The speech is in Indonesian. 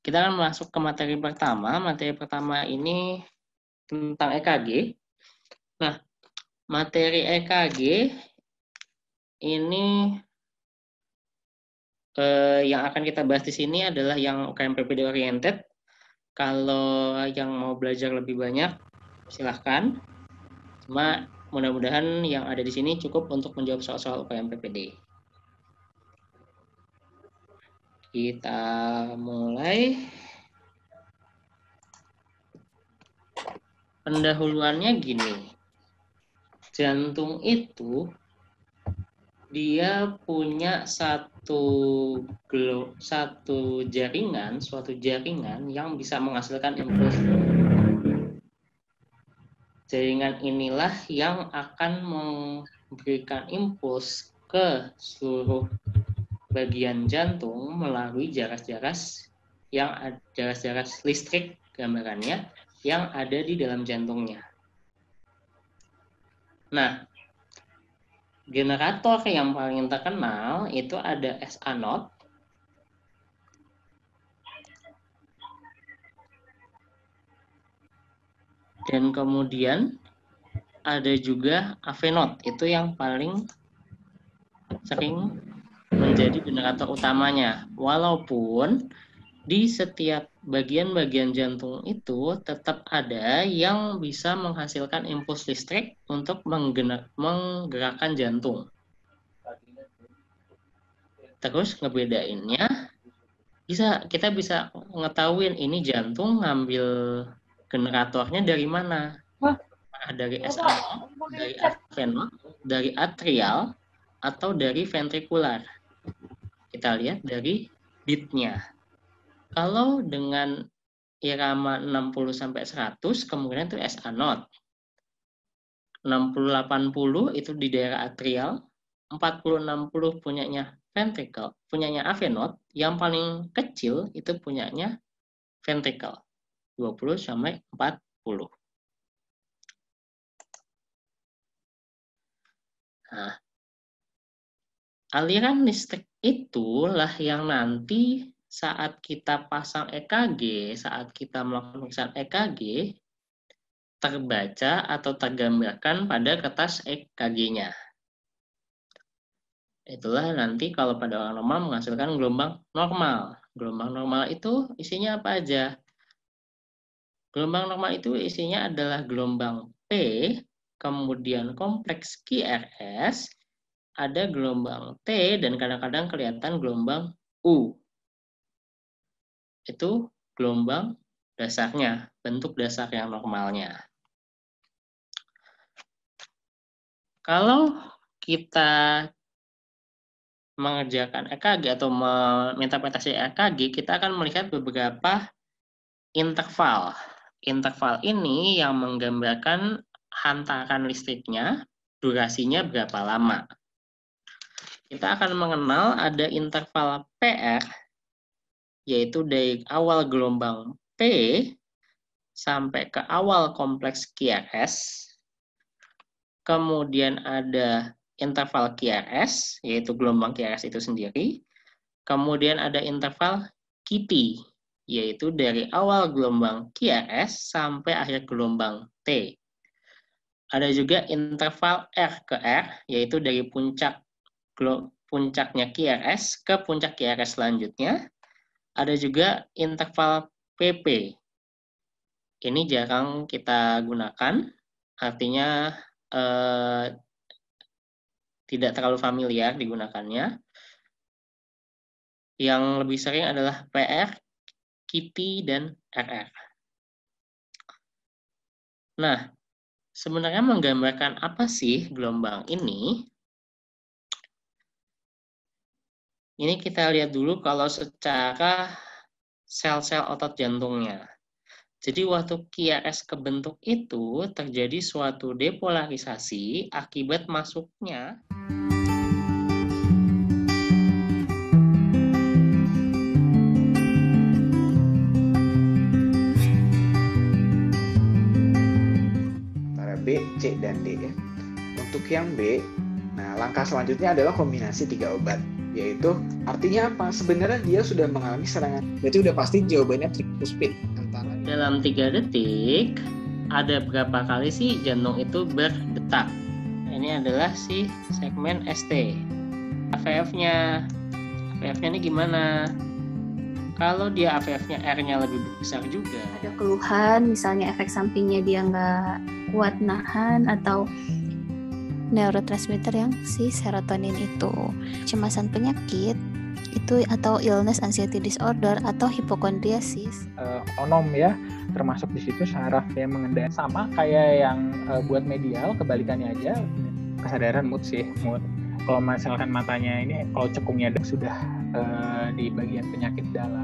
kita akan masuk ke materi pertama. Materi pertama ini tentang EKG. Nah, materi EKG ini yang akan kita bahas di sini adalah yang UKM PPD oriented. Kalau yang mau belajar lebih banyak, silahkan. Cuma mudah-mudahan yang ada di sini cukup untuk menjawab soal-soal UKM PPD. Kita mulai. Pendahuluannya gini. Jantung itu dia punya suatu jaringan yang bisa menghasilkan impuls. Jaringan inilah yang akan memberikan impuls ke seluruh bagian jantung melalui jaras-jaras listrik gambarannya yang ada di dalam jantungnya. Nah, generator yang paling terkenal itu ada SA node. Dan kemudian ada juga AV node, itu yang paling sering menjadi generator utamanya. Walaupun di setiap bagian-bagian jantung itu tetap ada yang bisa menghasilkan impuls listrik untuk menggerakkan jantung. Terus ngebedainnya, kita bisa ngetahuin ini jantung ngambil generatornya dari mana. Dari SA, dari AV node, dari atrial, atau dari ventrikular. Kita lihat dari beatnya. Kalau dengan irama 60-100, kemungkinan itu SA node. 60-80 itu di daerah atrial, 40-60 punyanya ventricle, punyanya AV node, yang paling kecil itu punyanya ventricle, 20-40. Nah, aliran listrik itulah yang nanti saat kita pasang EKG, saat kita melakukan pemeriksaan EKG, terbaca atau tergambarkan pada kertas EKG-nya. Itulah nanti kalau pada orang normal menghasilkan gelombang normal. Gelombang normal itu isinya apa aja? Gelombang normal itu isinya adalah gelombang P, kemudian kompleks QRS, ada gelombang T, dan kadang-kadang kelihatan gelombang U. Itu gelombang dasarnya, bentuk dasar yang normalnya. Kalau kita mengerjakan EKG atau menginterpretasi EKG, kita akan melihat beberapa interval. Interval ini yang menggambarkan hantaran listriknya, durasinya berapa lama. Kita akan mengenal ada interval PR, yaitu dari awal gelombang P sampai ke awal kompleks QRS. Kemudian ada interval QRS, yaitu gelombang QRS itu sendiri. Kemudian ada interval QT, yaitu dari awal gelombang QRS sampai akhir gelombang T. Ada juga interval R ke R, yaitu dari puncaknya QRS ke puncak QRS selanjutnya. Ada juga interval PP. Ini jarang kita gunakan, artinya tidak terlalu familiar digunakannya. Yang lebih sering adalah PR, QT, dan RR. Nah, sebenarnya menggambarkan apa sih gelombang ini? Ini kita lihat dulu kalau secara sel-sel otot jantungnya. Jadi waktu QRS kebentuk itu terjadi suatu depolarisasi akibat masuknya antara B, C, dan D ya. Untuk yang B, nah langkah selanjutnya adalah kombinasi 3 obat. Yaitu artinya apa? Sebenarnya dia sudah mengalami serangan. Berarti udah pasti jawabannya tricuspid. Dalam 3 detik, ada berapa kali sih jantung itu berdetak? Ini adalah si segmen ST. AVF-nya ini gimana? Kalau dia AVF-nya R-nya lebih besar juga. Ada keluhan, misalnya efek sampingnya dia nggak kuat nahan atau neurotransmitter yang si serotonin itu. Kecemasan penyakit itu atau illness anxiety disorder atau hipokondriasis. Otonom ya, termasuk di situ saraf yang mengendalikan, sama kayak yang buat medial, kebalikannya aja kesadaran mood. Kalau misalkan matanya ini, kalau cekungnya sudah di bagian penyakit dalam.